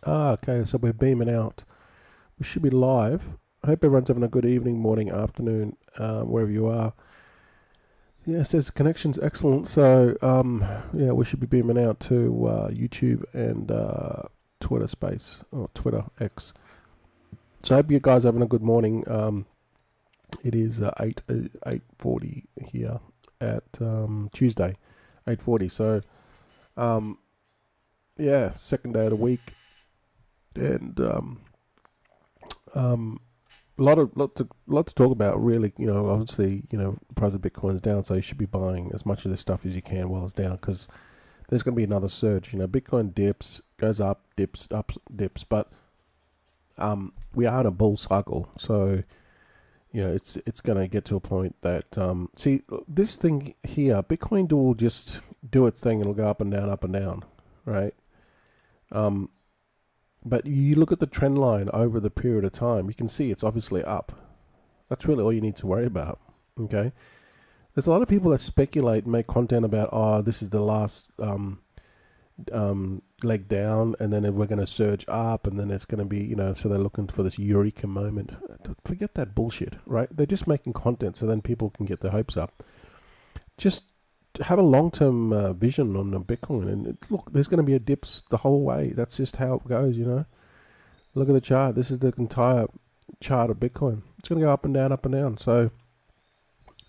Okay, so we're beaming out. We should be live. I hope everyone's having a good evening, morning, afternoon, wherever you are. Yeah, it says the connection's excellent. So, yeah, we should be beaming out to YouTube and Twitter Space or Twitter X. So, I hope you guys are having a good morning. It is 8:40 here at Tuesday, 8:40. So, um, yeah, second day of the week, and um, lot to talk about, really. Obviously, the price of Bitcoin's down, so you should be buying as much of this stuff as you can while it's down, because there's going to be another surge. Bitcoin dips, goes up, dips, up, dips, but we are in a bull cycle, so it's going to get to a point that see, this thing here, Bitcoin will just do its thing and it'll go up and down, right? But you look at the trend line over the period of time, you can see it's obviously up. That's really all you need to worry about. Okay, there's a lot of people that speculate and make content about, this is the last leg down, and then we're going to surge up, and then it's going to be, so they're looking for this eureka moment. Forget that bullshit, right? They're just making content so then people can get their hopes up. Just have a long-term vision on the Bitcoin, and look, there's going to be a dips the whole way. That's just how it goes. Look at the chart. This is the entire chart of Bitcoin. It's going to go up and down. So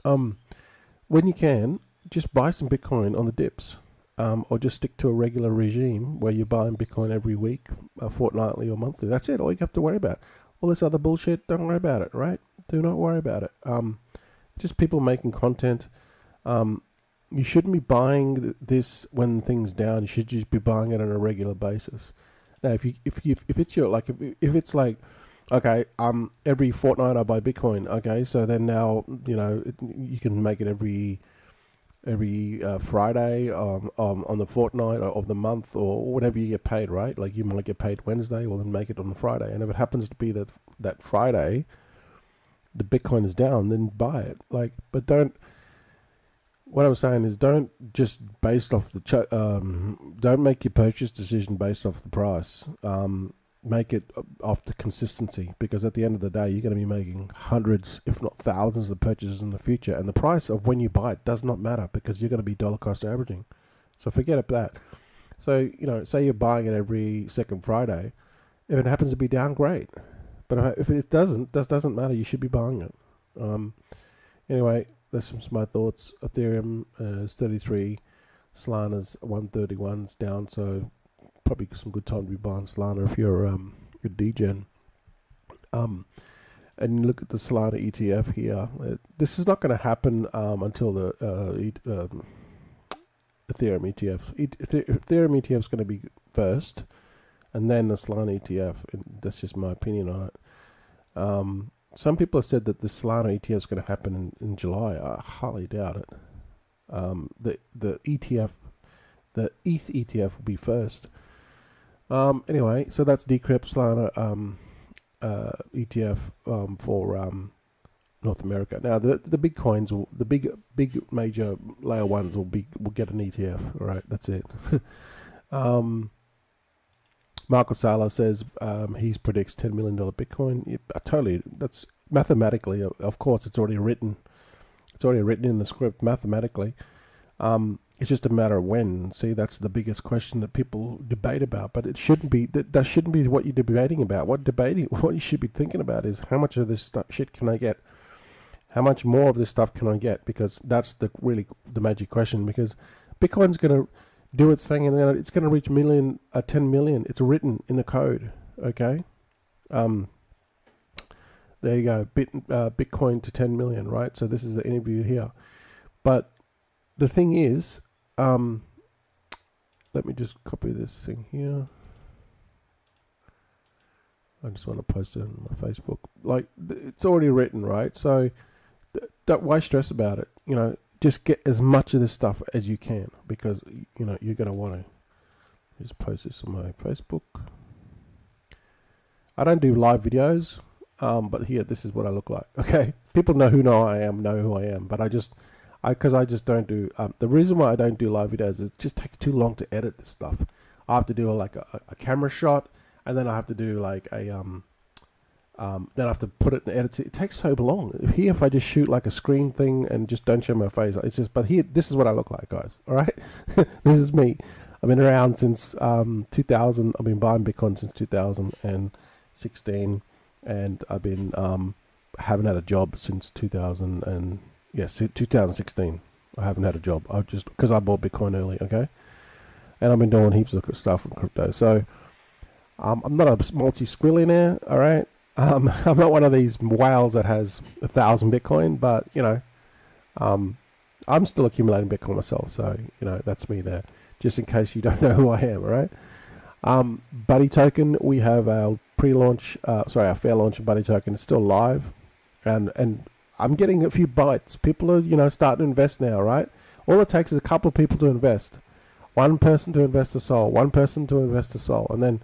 when you can, just buy some Bitcoin on the dips, or just stick to a regular regime where you're buying Bitcoin every week, fortnightly or monthly. That's it. All you have to worry about. All this other bullshit, don't worry about it, right? Do not worry about it. Just people making content. You shouldn't be buying this when things down. You should just be buying it on a regular basis. Now, if it's your, like, if it's like, okay, every fortnight I buy Bitcoin. Okay, so then now you can make it every Friday on the fortnight of the month, or whatever you get paid, right? Like, you might get paid Wednesday, well, then make it on the Friday. And if it happens to be that Friday the Bitcoin is down, then buy it. Like, but don't. What I'm saying is, don't just based off don't make your purchase decision based off the price. Make it off the consistency, because at the end of the day, you're going to be making hundreds, if not thousands, of purchases in the future, and the price of when you buy it does not matter, because you're going to be dollar cost averaging. So forget about that. So say you're buying it every second Friday. If it happens to be down, great. But if it doesn't, that doesn't matter. You should be buying it. Anyway. That's my thoughts. Ethereum is 33, Solana's 131's down, so probably some good time to be buying Solana if you're a degen. And look at the Solana ETF here. This is not going to happen until the Ethereum ETF. Ethereum ETF is going to be first, and then the Solana ETF. And that's just my opinion on it. Some people have said that the Solana ETF is going to happen in July. I highly doubt it. The ETF, the ETH ETF will be first. Anyway, so that's Decrypt Solana ETF for North America. Now the big coins, the big major layer ones will get an ETF. All right, that's it. Marco Sala says he predicts $10 million Bitcoin. Yeah, totally. That's mathematically, of course, it's already written. It's already written in the script mathematically. It's just a matter of when. See, that's the biggest question that people debate about. But it shouldn't be. That shouldn't be what you're debating about. What you should be thinking about is, how much of this shit can I get? How much more of this stuff can I get? Because that's the magic question. Because Bitcoin's going to do its thing, and it's going to reach 10 million. It's written in the code. Okay. There you go. Bitcoin to 10 million, right? So this is the interview here. But the thing is, let me just copy this thing here. I just want to post it on my Facebook. Like, it's already written, right? So why stress about it? Just get as much of this stuff as you can, because you're going to want to. Just post this on my Facebook. I don't do live videos, but here, this is what I look like. Okay, people know who I am, but I just don't do. The reason why I don't do live videos is it just takes too long to edit this stuff. I have to do a camera shot. and then I have to do like a then I have to put it in edit. It takes so long. Here, if I just shoot like a screen thing and just don't show my face, it's just. But here, this is what I look like, guys. All right, this is me. I've been around since 2000. I've been buying Bitcoin since 2016, and I've been haven't had a job since 2000 and 2016. I haven't had a job. I just because I bought Bitcoin early, okay, and I've been doing heaps of stuff with crypto. So I'm not a multi-squillionaire, all right. I'm not one of these whales that has 1,000 Bitcoin, but I'm still accumulating Bitcoin myself. So that's me there. Just in case you don't know who I am, all right? Buddy Token, we have our pre-launch, our fair launch of Buddy Token. It's still live, and I'm getting a few bites. People are starting to invest now, right? All it takes is a couple of people to invest, one person to invest a soul, one person to invest a soul, and then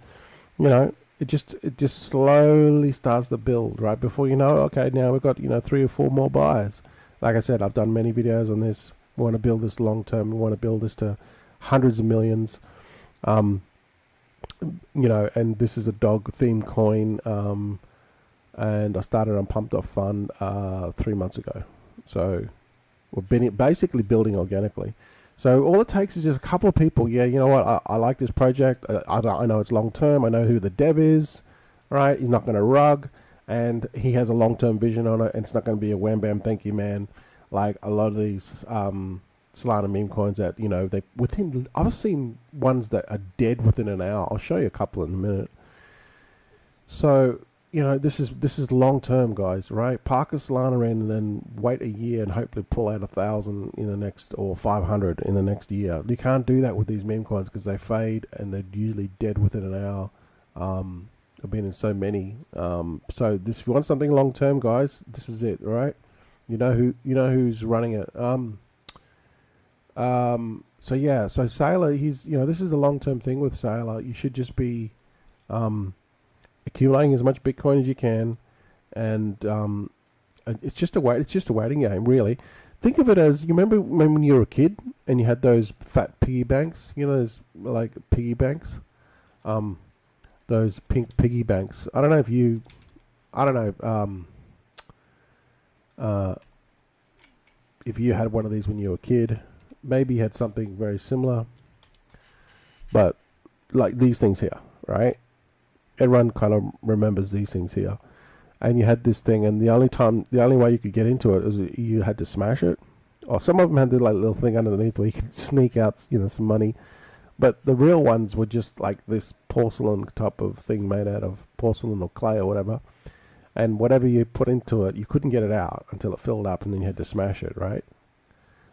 it just slowly starts to build, right? Before you know, okay, now we've got 3 or 4 more buyers. Like I said, I've done many videos on this. We want to build this long term. We want to build this to hundreds of millions. And this is a dog themed coin. And I started on Pumped Off Fund 3 months ago. So we've been basically building organically. So all it takes is just a couple of people. Yeah, you know what? I like this project. I know it's long term. I know who the dev is, right? He's not going to rug, and he has a long term vision on it. And it's not going to be a wham bam, thank you, man. Like a lot of these Solana meme coins that they within. I've seen ones that are dead within an hour. I'll show you a couple in a minute. So this is long term, guys, right? Park a Solana in and then wait a year and hopefully pull out 1,000 in the next, or 500 in the next year. You can't do that with these meme coins because they fade and they're usually dead within an hour. I've been in so many. So if you want something long term, guys, this is it, right? You know who's running it. So Sailor, he's this is the long term thing with Sailor. You should just be accumulating as much Bitcoin as you can, and it's just a waiting game, really. Think of it as, you remember when you were a kid and you had those fat piggy banks, those like piggy banks, those pink piggy banks. I don't know if you had one of these when you were a kid. Maybe you had something very similar, but like these things here, right? Everyone kind of remembers these things here. And you had this thing, and the only way you could get into it was you had to smash it. Or some of them had the like little thing underneath where you could sneak out, some money. But the real ones were just like this porcelain type of thing made out of porcelain or clay or whatever. And whatever you put into it, you couldn't get it out until it filled up, and then you had to smash it, right?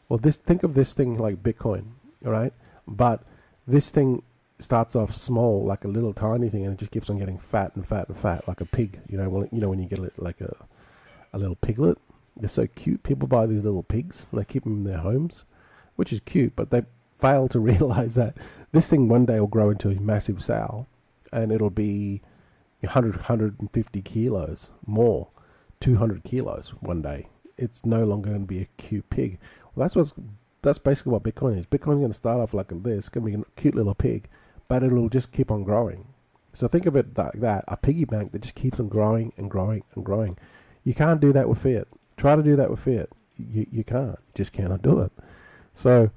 Well, think of this thing like Bitcoin, right? But this thing starts off small, like a little tiny thing, and it just keeps on getting fat and fat and fat, like a pig. When you get like a little piglet, they're so cute. People buy these little pigs and they keep them in their homes, which is cute, but they fail to realize that this thing one day will grow into a massive sow, and it'll be 150 kilos more, 200 kilos one day. It's no longer going to be a cute pig. Well, that's basically what Bitcoin is. Bitcoin's going to start off like this. It's going to be a cute little pig, but it'll just keep on growing. So think of it like that, a piggy bank that just keeps on growing and growing and growing. You can't do that with fiat. Try to do that with fiat. You can't. You just cannot do it. So,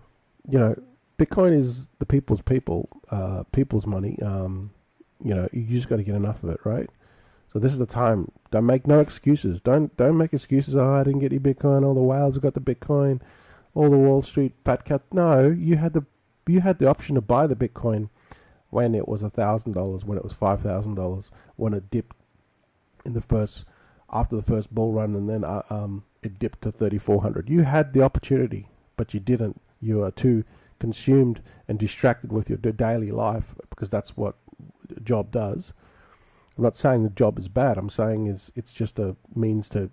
Bitcoin is the people's money. You just got to get enough of it, right? So this is the time. Don't make no excuses. Don't make excuses. Oh, I didn't get your Bitcoin. All the whales have got the Bitcoin. All the Wall Street fat cats. No, you had the option to buy the Bitcoin when it was $1,000, when it was $5,000, when it dipped after the first bull run, and then it dipped to 3,400. You had the opportunity, but you didn't. You are too consumed and distracted with your daily life, because that's what a job does. I'm not saying the job is bad. I'm saying it's just a means to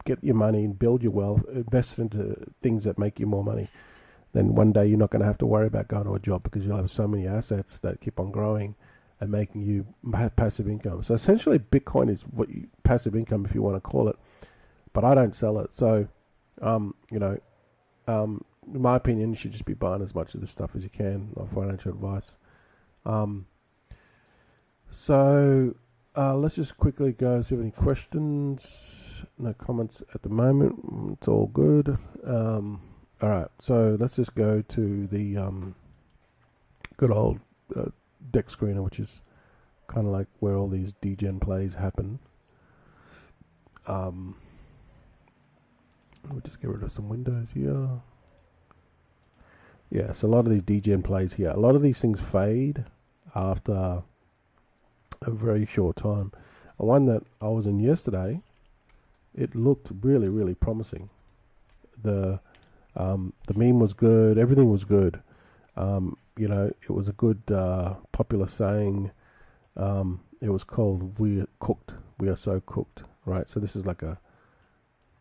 get your money and build your wealth, invest into things that make you more money. Then one day you're not going to have to worry about going to a job, because you'll have so many assets that keep on growing and making you passive income. So essentially Bitcoin is passive income, if you want to call it, but I don't sell it. So, in my opinion, you should just be buying as much of this stuff as you can, not financial advice. So let's just quickly go see if any questions. No comments at the moment. It's all good. All right, so let's just go to the good old deck screener, which is kind of like where all these degen plays happen. We'll just get rid of some windows here. Yeah, so a lot of these degen plays here. A lot of these things fade after a very short time. And one that I was in yesterday, it looked really, really promising. The meme was good. Everything was good. It was a good popular saying. It was called "We're cooked. We are so cooked." Right. So this is like a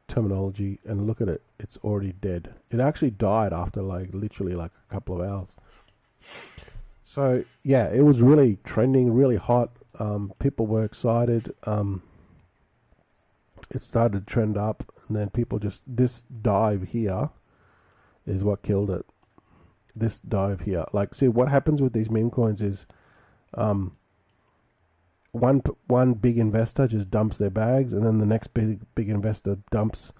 terminology, and look at it. It's already dead. It actually died after literally a couple of hours. So yeah, it was really trending, really hot. People were excited. It started to trend up, and then people this dive here is what killed it. This dive here, see what happens with these meme coins is, one big investor just dumps their bags, and then the next big investor dumps,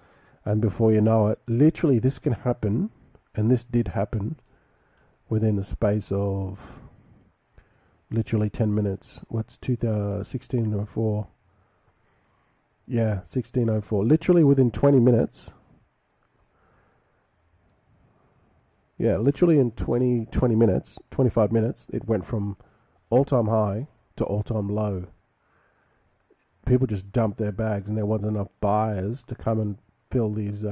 and before you know it, literally this can happen, and this did happen within the space of literally 10 minutes. What's 1604? Yeah, 1604. Literally within 20 minutes. Yeah, literally in 20 minutes, 25 minutes, it went from all-time high to all-time low. People just dumped their bags, and there wasn't enough buyers to come and fill these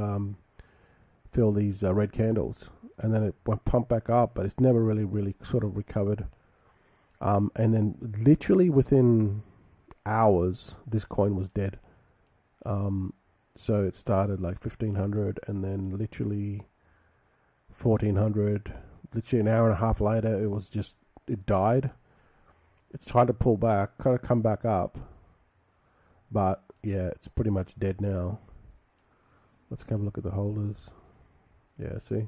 red candles. And then it went pump back up, but it's never really sort of recovered. And then literally within hours, this coin was dead. So it started 1500, and then literally 1400. Literally an hour and a half later, it died. It's trying to pull back, kind of come back up, but yeah, it's pretty much dead now. Let's have a look at the holders. Yeah, see.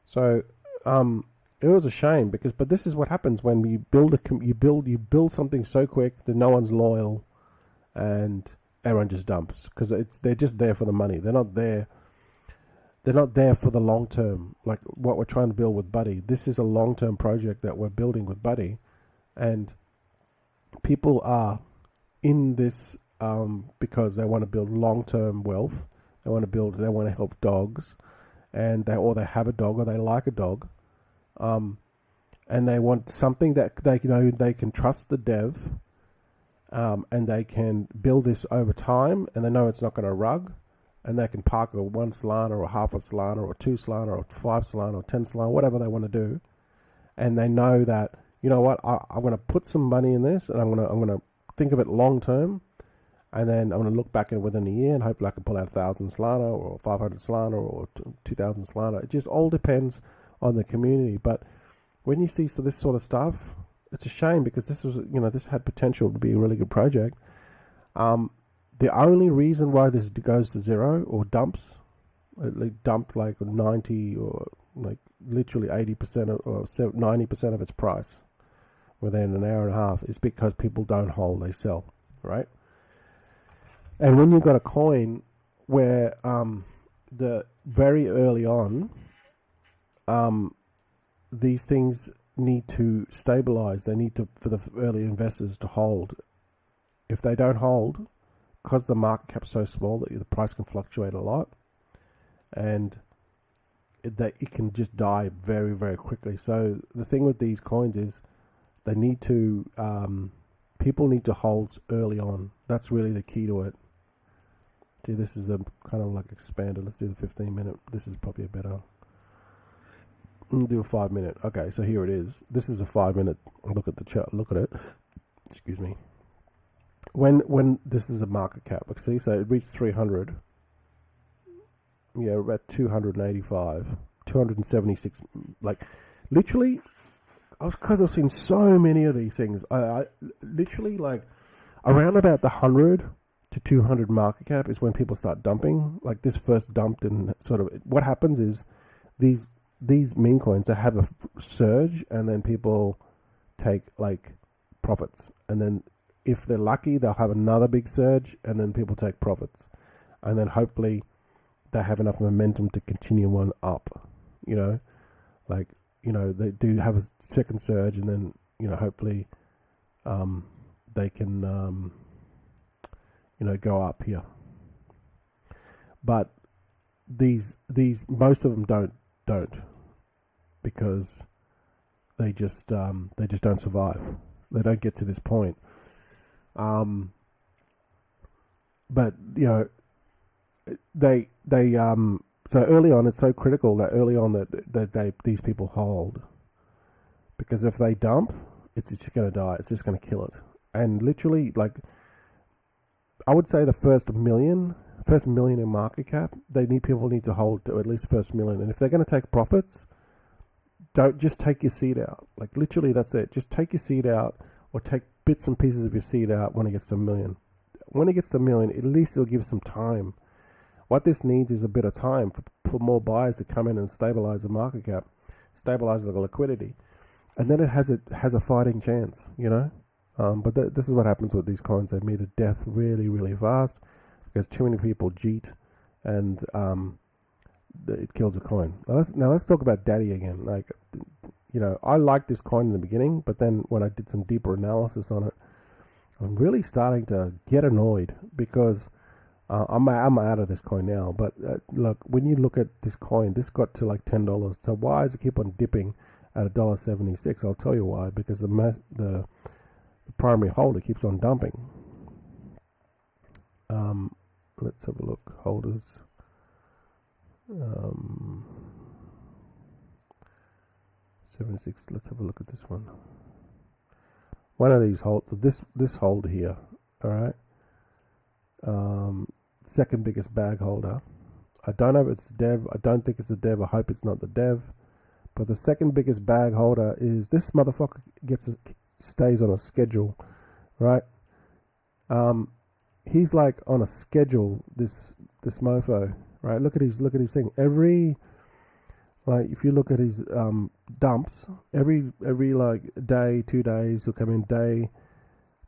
So it was a shame but this is what happens when you build something so quick that no one's loyal, and everyone just dumps because they're just there for the money. They're not there for the long term, like what we're trying to build with Buddy. This is a long-term project that we're building with Buddy, and people are in this because they want to build long-term wealth. They want to help dogs, and they have a dog, or they like a dog, and they want something that they can trust the dev, and they can build this over time, and they know it's not going to rug. And they can park a 1 Solana or a half a Solana or 2 Solana or 5 Solana or 10 Solana, whatever they want to do. And they know that, you know what, I'm going to put some money in this, and I'm going to think of it long term. And then I'm going to look back in within a year, and hopefully I can pull out 1,000 Solana or 500 Solana or 2,000 Solana. It just all depends on the community. But when you see this sort of stuff, it's a shame, because this had potential to be a really good project. The only reason why this goes to zero or dumps, it dumped 90 or literally 80% or 90% of its price within an hour and a half, is because people don't hold, they sell, right? And when you've got a coin where the very early on, these things need to stabilize. They need for the early investors to hold. If they don't hold, because the market cap's so small that the price can fluctuate a lot, and it can just die very, very quickly. So the thing with these coins is they need to, people need to hold early on. That's really the key to it. See, this is a kind of expanded. Let's do the 15-minute. This is probably a better. We'll do a 5-minute. Okay, so here it is. This is a 5-minute look at the chart. Look at it. Excuse me. When this is a market cap, see, so it reached 300. Yeah, we're about 285, 276. Literally, because I've seen so many of these things. I literally around about the 100 to 200 market cap is when people start dumping. This first dumped, and sort of what happens is these meme coins, they have a surge, and then people take profits, and then if they're lucky, they'll have another big surge, and then people take profits, and then hopefully they have enough momentum to continue on up. Like they do have a second surge, and then hopefully they can go up here. But these most of them don't because they just don't survive. They don't get to this point. But they so early on, it's so critical that early on that these people hold, because if they dump, it's just going to die. It's just going to kill it. And literally, like, I would say the first million in market cap, people need to hold to at least first million. And if they're going to take profits, don't just take your seed out. Like, literally, that's it. Just take your seed out, or take bits and pieces of your seed out when it gets to $1 million. When it gets to $1 million, at least it'll give some time. What this needs is a bit of time for more buyers to come in and stabilize the market cap, stabilize the liquidity, and then it has a fighting chance, But this is what happens with these coins. They meet a death really, really fast because too many people cheat, and it kills a coin. Now let's talk about Daddy again. Like, I liked this coin in the beginning, but then when I did some deeper analysis on it, I'm really starting to get annoyed because I'm out of this coin now. But look, when you look at this coin, this got to like $10. So why does it keep on dipping at $1.76? I'll tell you why. Because the primary holder keeps on dumping. Let's have a look. Holders. 76. Let's have a look at this one. One of these this holder here. All right. Second biggest bag holder. I don't know if it's the dev. I don't think it's the dev. I hope it's not the dev. But the second biggest bag holder is this motherfucker. Stays on a schedule, right? He's like on a schedule. This mofo, right? Look at his thing. If you look at his dumps, every like day, 2 days, he'll come in day.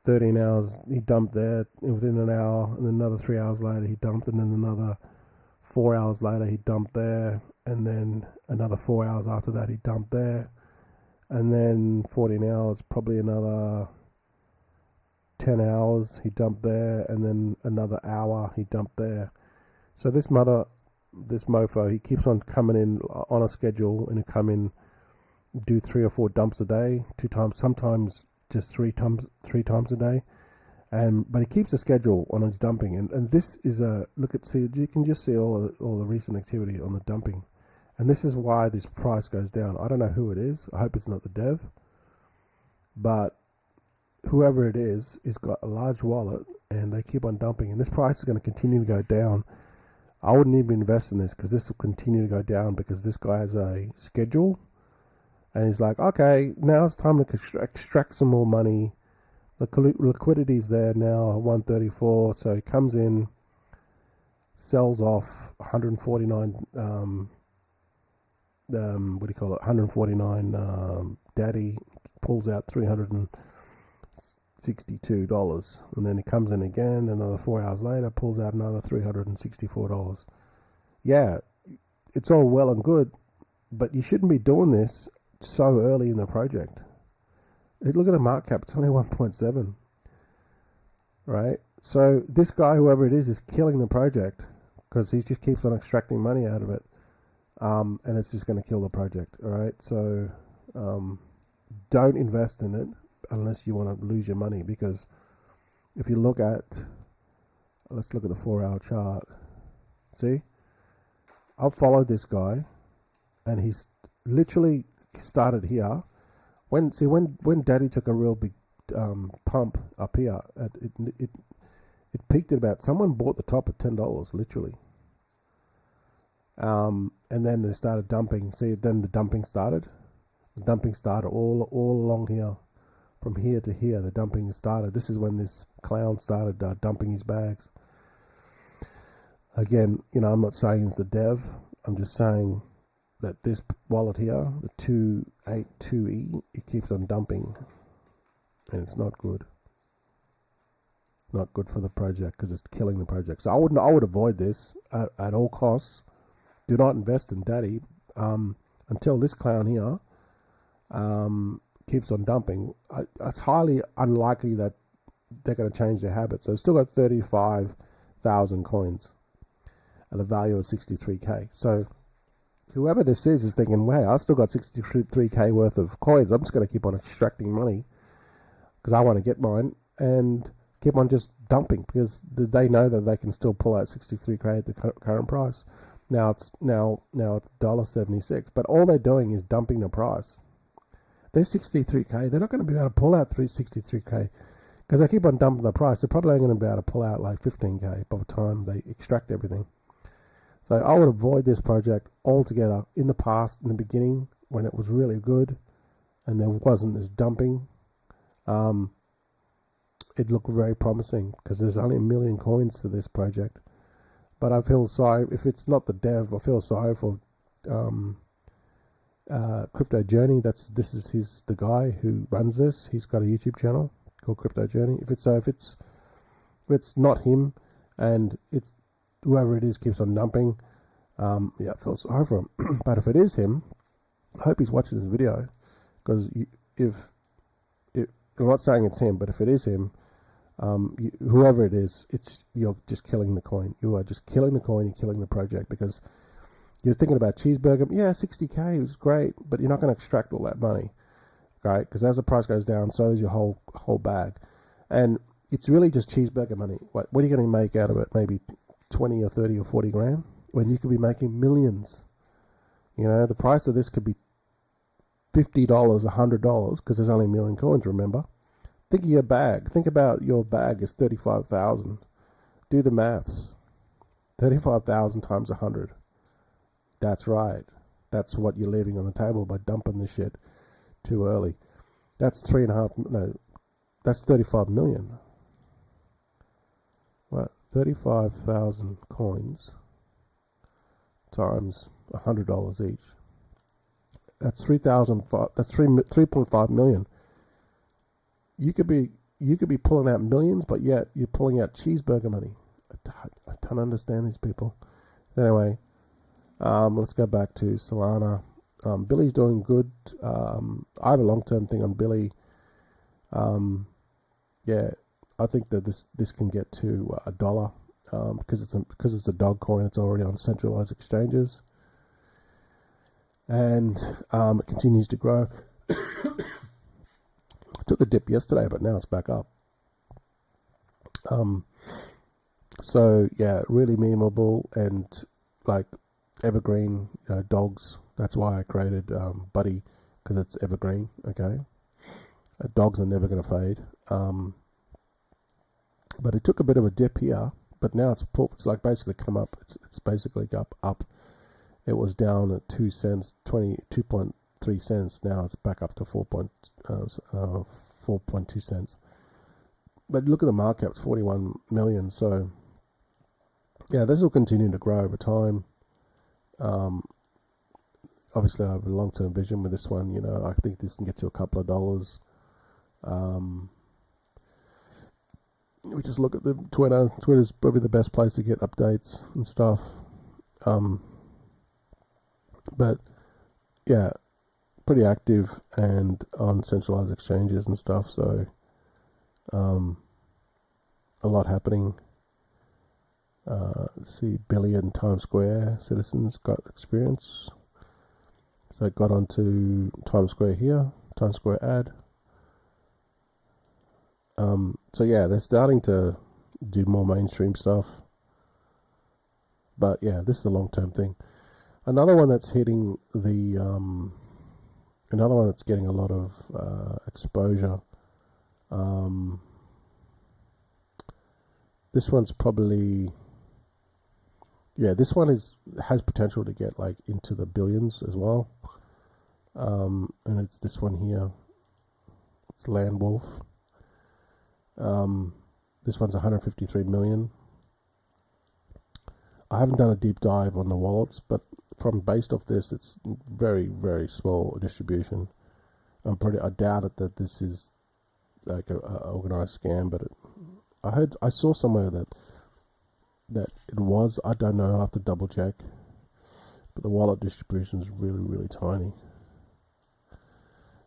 13 hours, he dumped there within an hour, and then another 3 hours later he dumped, and then another 4 hours later he dumped there, and then another 4 hours after that he dumped there, and then 14 hours, probably another 10 hours he dumped there, and then another hour he dumped there. So this mofo, he keeps on coming in on a schedule, and he'll come in, do 3 or 4 dumps a day, 2 times, sometimes just 3 times a day, but he keeps a schedule on his dumping, and this is you can just see all the recent activity on the dumping, and this is why this price goes down. I don't know who it is. I hope it's not the dev, but whoever it is got a large wallet, and they keep on dumping, and this price is going to continue to go down. I wouldn't even invest in this because this will continue to go down because this guy has a schedule. And he's like, okay, now it's time to extract some more money. The liquidity's there now, 134. So he comes in, sells off 149. What do you call it? 149. Daddy pulls out $362, and then he comes in again. Another 4 hours later, pulls out another $364. Yeah, it's all well and good, but you shouldn't be doing this so early in the project. Look at the market cap, it's only 1.7, right? So this guy, whoever it is killing the project because he just keeps on extracting money out of it, and it's just going to kill the project. All right, so don't invest in it unless you want to lose your money, because if you look at, let's look at the 4-hour chart. See, I've followed this guy, and he's literally started here. When Daddy took a real big pump up here, it peaked at about, someone bought the top at $10 literally, and then they started dumping. See, then the dumping started. The dumping started all along here, from here to here. The dumping started. This is when this clown started dumping his bags. Again, I'm not saying it's the dev. I'm just saying that this wallet here, the 282E, it keeps on dumping, and it's not good. not good for the project because it's killing the project. So I would avoid this at all costs. Do not invest in Daddy until this clown here keeps on dumping. It's highly unlikely that they're going to change their habits. So they've still got 35,000 coins at a value of 63k. So whoever this is thinking, wow, I've still got 63k worth of coins. I'm just going to keep on extracting money because I want to get mine and keep on just dumping because they know that they can still pull out 63k at the current price. Now it's $1.76, but all they're doing is dumping the price. They're 63k. They're not going to be able to pull out 363k because they keep on dumping the price. They're probably only going to be able to pull out like 15k by the time they extract everything. So I would avoid this project altogether. In the past, in the beginning, when it was really good and there wasn't this dumping, it looked very promising because there's only 1 million coins to this project. But I feel sorry, if it's not the dev, I feel sorry for Crypto Journey. This is the guy who runs this. He's got a YouTube channel called Crypto Journey. If it's not him and it's whoever it is keeps on dumping, I feel sorry for him. But if it is him, I hope he's watching this video because I'm not saying it's him, but if it is him, whoever it is, you're just killing the coin. You are just killing the coin. You're killing the project because you're thinking about cheeseburger. Yeah, 60k is great, but you're not going to extract all that money, right? Because as the price goes down, so does your whole bag, and it's really just cheeseburger money. What are you going to make out of it? Maybe 20 or 30 or 40 grand when you could be making millions. The price of this could be $50, $100 because there's only 1 million coins. Remember, think of your bag. Think about your bag is 35,000. Do the maths. 35,000 times 100. That's right. That's what you're leaving on the table by dumping this shit too early. That's 3.5. No, that's 35 million. What? 35,000 coins times $100 each. That's 3,005. That's 3.5 million. You could be pulling out millions, but yet you're pulling out cheeseburger money. I don't understand these people. Anyway, let's go back to Solana. Billy's doing good. I have a long-term thing on Billy. Yeah, I think that this can get to $1 because it's a dog coin. It's already on centralized exchanges, and it continues to grow. Took a dip yesterday, but now it's back up. So yeah, really memeable and like evergreen dogs. That's why I created Buddy, because it's evergreen. Okay, dogs are never going to fade. But it took a bit of a dip here, but now it's like basically come up. It's basically up. It was down at 2 cents, 2.3 cents. Now it's back up to 4.2 cents. But look at the market cap, it's 41 million. So yeah, this will continue to grow over time. Obviously, I have a long-term vision with this one. I think this can get to a couple of dollars. We just look at the Twitter. Twitter's probably the best place to get updates and stuff. But yeah, pretty active and on centralized exchanges and stuff. So a lot happening. See, billion Times Square citizens got experience. So I got onto Times Square here, Times Square ad. So yeah, they're starting to do more mainstream stuff. But yeah, this is a long-term thing. Another one that's hitting another one that's getting a lot of exposure. This one's probably, this one has potential to get like into the billions as well. And it's this one here. It's Land Wolf. This one's 153 million. I haven't done a deep dive on the wallets, but based off this, it's very, very small distribution. I doubt it that this is like a organized scam, but I saw somewhere that it was. I don't know. I have to double check. But the wallet distribution is really, really tiny.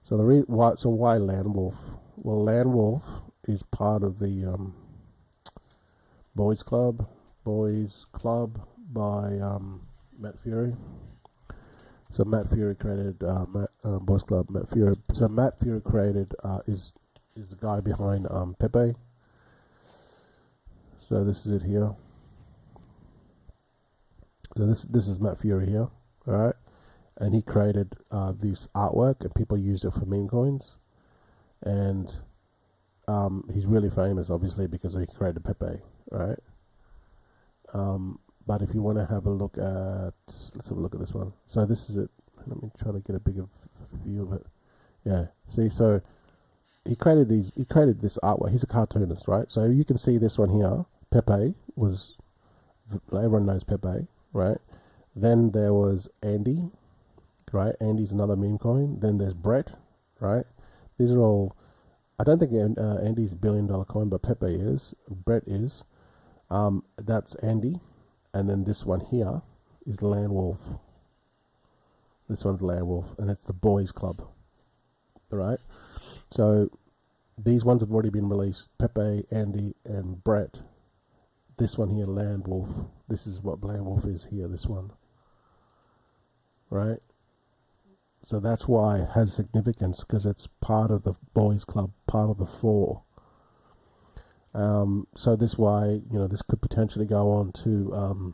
So why Land Wolf? Well, Land Wolf is part of the Boys Club by Matt Fury. So Matt Fury created Boys Club. Matt Fury. So Matt Fury created is the guy behind Pepe. So this is it here. So this is Matt Fury here, all right, and he created this artwork, and people used it for meme coins, and he's really famous, obviously, because he created Pepe, right? But if you want to have a look at, let's have a look at this one. So this is it. Let me try to get a bigger view of it. Yeah. See, so he created this artwork. He's a cartoonist, right? So you can see this one here. Pepe was, everyone knows Pepe, right? Then there was Andy, right? Andy's another meme coin. Then there's Brett, right? These are all. I don't think Andy's $1 billion coin, but Pepe is. Brett is. That's Andy. And then this one here is Land Wolf. This one's Land Wolf, and it's the Boys Club. All right. So these ones have already been released. Pepe, Andy, and Brett. This one here, Land Wolf. This is what Land Wolf is here. This one. Right. So that's why it has significance, because it's part of the Boys Club, part of the four. So this why, this could potentially go on to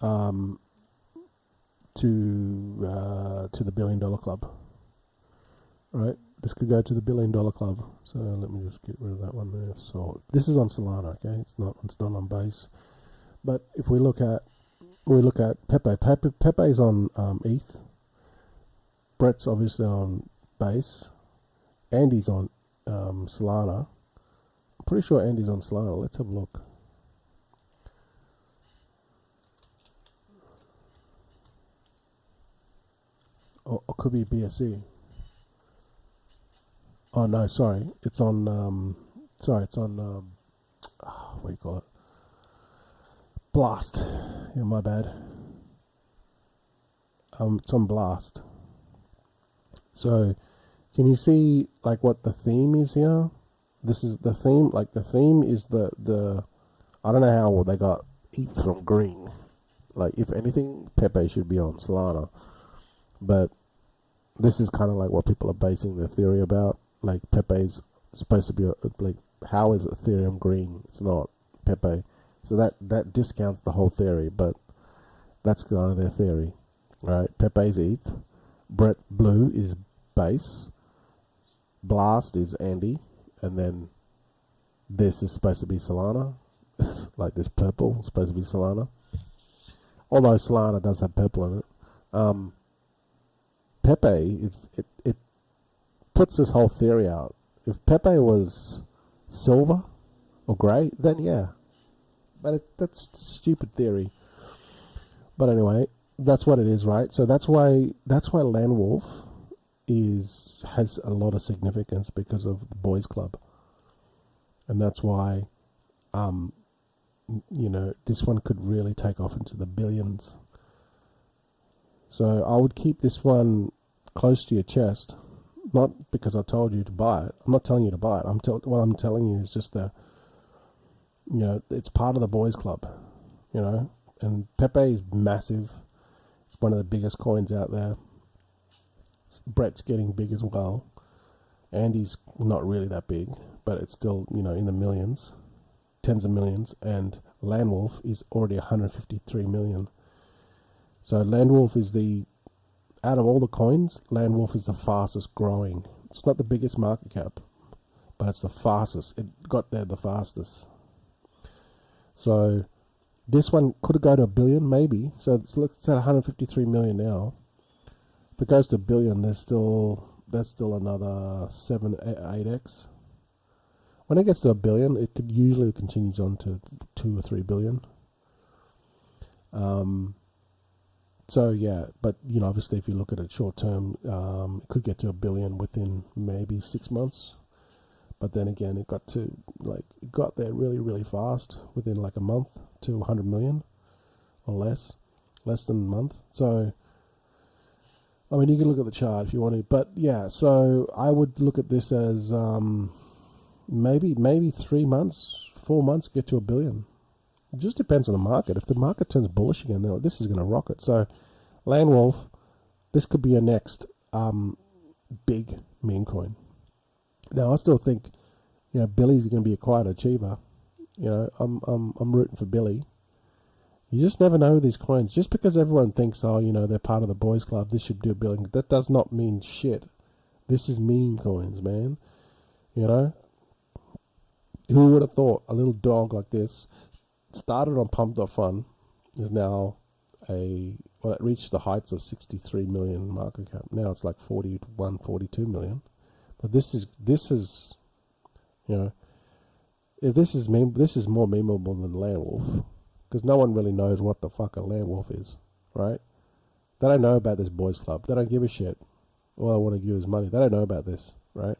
the $1 billion club, right? This could go to the $1 billion club. So let me just get rid of that one there. So this is on Solana, okay? It's not on base. But if we look at Pepe. Pepe's on ETH. Brett's obviously on base. Andy's on Solana. I'm pretty sure Andy's on Solana. Let's have a look. Or could be BSC. Oh no, sorry. It's on. It's on. What do you call it? Blast. Yeah, my bad. It's on Blast. So, can you see like what the theme is here? This is the theme. Like the theme is the. I don't know how they got ETH from green. Like if anything, Pepe should be on Solana, but this is kind of like what people are basing their theory about. Like Pepe's supposed to be like, how is Ethereum green? It's not Pepe, so that discounts the whole theory. But that's kind of their theory, right? Pepe's ETH, Brett Blue is base, Blast is Andy, and then this is supposed to be Solana. Like this purple is supposed to be Solana, although Solana does have purple in it. Pepe it puts this whole theory out. If Pepe was silver or grey, then yeah, but that's stupid theory. But anyway, that's what it is, right? So that's why Land Wolf has a lot of significance because of the Boys Club, and that's why this one could really take off into the billions. So I would keep this one close to your chest, not because I told you to buy it. I'm not telling you to buy it. What I'm telling you is just it's part of the Boys Club, and Pepe is massive. It's one of the biggest coins out there. Brett's getting big as well. Andy's not really that big, but it's still, in the millions, tens of millions, and Land Wolf is already 153 million. So Land Wolf is out of all the coins, Land Wolf is the fastest growing. It's not the biggest market cap, but it's the fastest. It got there the fastest. So this one could go to $1 billion, maybe. So it's at 153 million now. If it goes to $1 billion, that's still another 8x. When it gets to $1 billion, it could usually continues on to 2 or 3 billion. So yeah, but obviously, if you look at it short term, it could get to $1 billion within maybe 6 months. But then again, it got there really, really fast within like a month to 100 million or less than a month. So, I mean, you can look at the chart if you want to, but yeah. So I would look at this as maybe 3 months, 4 months, get to $1 billion. It just depends on the market. If the market turns bullish again, then this is going to rocket. So, Land Wolf, this could be your next big meme coin. Now, I still think, Billy's going to be a quiet achiever. I'm rooting for Billy. You just never know with these coins. Just because everyone thinks, they're part of the boys club, this should do $1 billion. That does not mean shit. This is meme coins, man. Who would have thought a little dog like this started on Pump.Fun is now it reached the heights of 63 million market cap. Now it's like 41, 42 million. But this is if this is more memeable than Land Wolf, because no one really knows what the fuck a Land Wolf is, right? They don't know about this boys club. They don't give a shit. All I want to give is money. They don't know about this, right?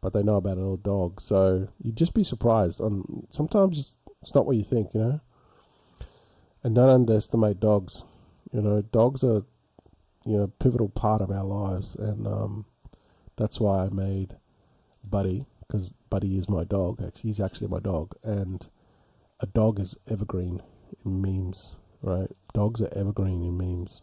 But they know about a little dog. So you'd just be surprised. Sometimes it's not what you think, And don't underestimate dogs. Dogs are, pivotal part of our lives. And that's why I made Buddy, because Buddy is my dog. Actually, he's actually my dog. And a dog is evergreen in memes, right? Dogs are evergreen in memes.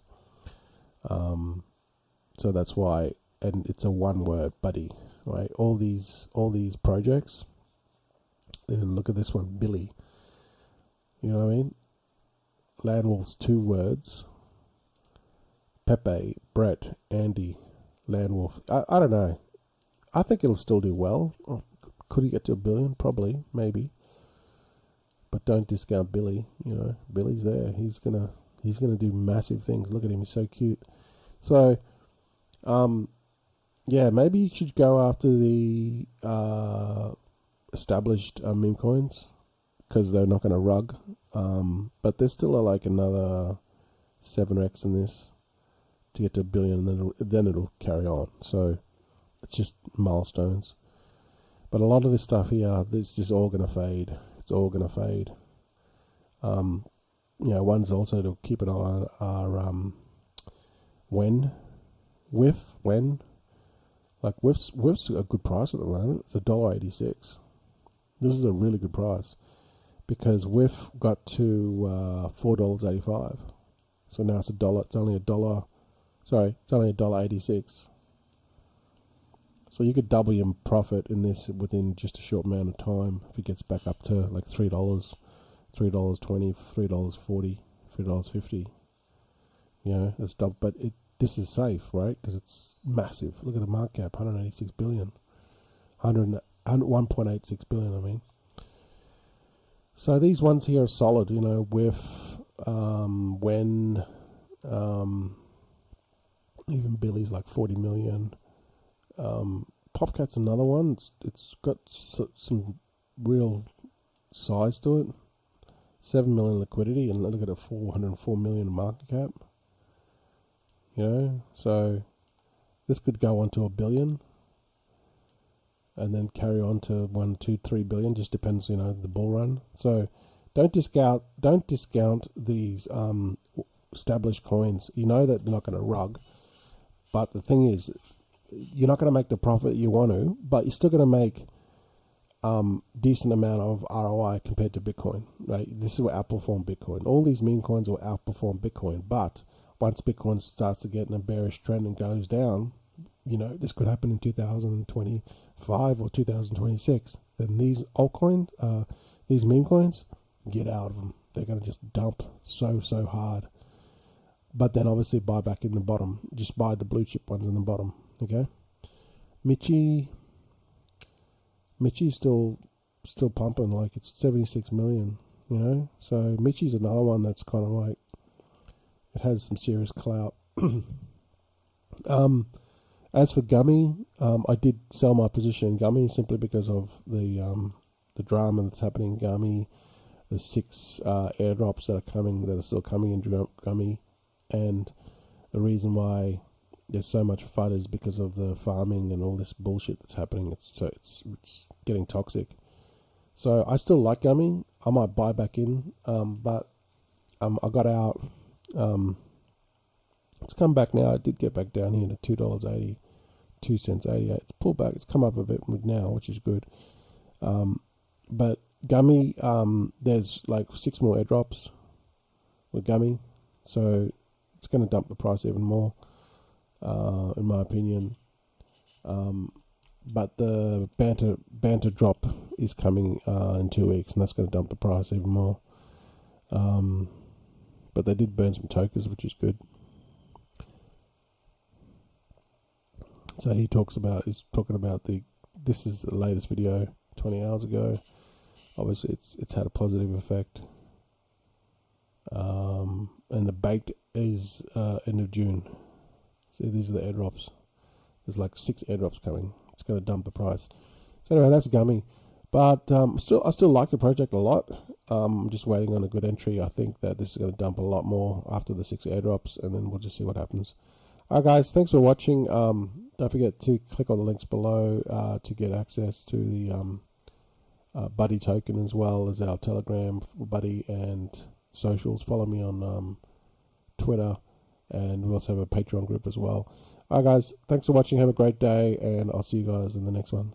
So that's why, and it's a one word, Buddy, right? All these projects. And look at this one, Billy. You know what I mean? Land Wolf's 2 words. Pepe, Brett, Andy, Land Wolf. I don't know. I think it'll still do well. Could he get to $1 billion? Probably, maybe. But don't discount Billy. Billy's there. He's gonna do massive things. Look at him. He's so cute. So, maybe you should go after the established meme coins, because they're not going to rug. But there's still like another 7x in this to get to $1 billion, and then it'll carry on. So it's just milestones. But a lot of this stuff here, it's just all going to fade. It's all going to fade. Ones also to keep an eye on are when. Like Whiff's a good price at the moment. It's $1.86. This is a really good price, because Whiff got to $4.85. So now it's $1. It's only $1. Sorry, it's only $1.86. So you could double your profit in this within just a short amount of time if it gets back up to like $3, $3.20, $3.40, $3.50. It's double. But this is safe, right? Because it's massive. Look at the market cap, 186 billion, 1.86 billion. I mean. So these ones here are solid. With when even Billy's like 40 million. Popcat's another one. It's got some real size to it. 7 million liquidity, and look at a 404 million market cap. So this could go on to $1 billion, and then carry on to 1, 2, 3 billion. Just depends, the bull run. So don't discount these established coins. That they're not going to rug, but the thing is, you're not going to make the profit you want to, but you're still going to make decent amount of ROI compared to Bitcoin, right? This is what outperform Bitcoin. All these meme coins will outperform Bitcoin, but once Bitcoin starts to get in a bearish trend and goes down, this could happen in 2025 or 2026. Then these altcoins, these meme coins, get out of them. They're going to just dump so hard. But then obviously buy back in the bottom. Just buy the blue chip ones in the bottom. Okay, Michi's still pumping, like it's 76 million. So Michi's another one that's kind of like, it has some serious clout. As for Gummy, I did sell my position in Gummy simply because of the drama that's happening in Gummy, the 6 airdrops that are still coming in Gummy, and the reason why there's so much FUD is because of the farming and all this bullshit that's happening. It's getting toxic. So I still like Gummy. I might buy back in, but I got out. It's come back now. It did get back down here to $2.80, 2 cents 88. It's pulled back. It's come up a bit now, which is good. But Gummy, there's like 6 more airdrops with Gummy, so it's going to dump the price even more, in my opinion. But the banter drop is coming in 2 weeks, and that's going to dump the price even more. But they did burn some tokens, which is good. So he's talking about this is the latest video 20 hours ago. Obviously it's had a positive effect. And the baked is end of June. So these are the airdrops. There's like 6 airdrops coming. It's going to dump the price. So anyway, that's Gummy. But I still like the project a lot. I'm just waiting on a good entry. I think that this is going to dump a lot more after the 6 airdrops, and then we'll just see what happens. Alright guys, thanks for watching. Don't forget to click on the links below to get access to the Buddy token, as well as our Telegram Buddy and socials. Follow me on Twitter, and we also have a Patreon group as well. Alright guys, thanks for watching. Have a great day, and I'll see you guys in the next one.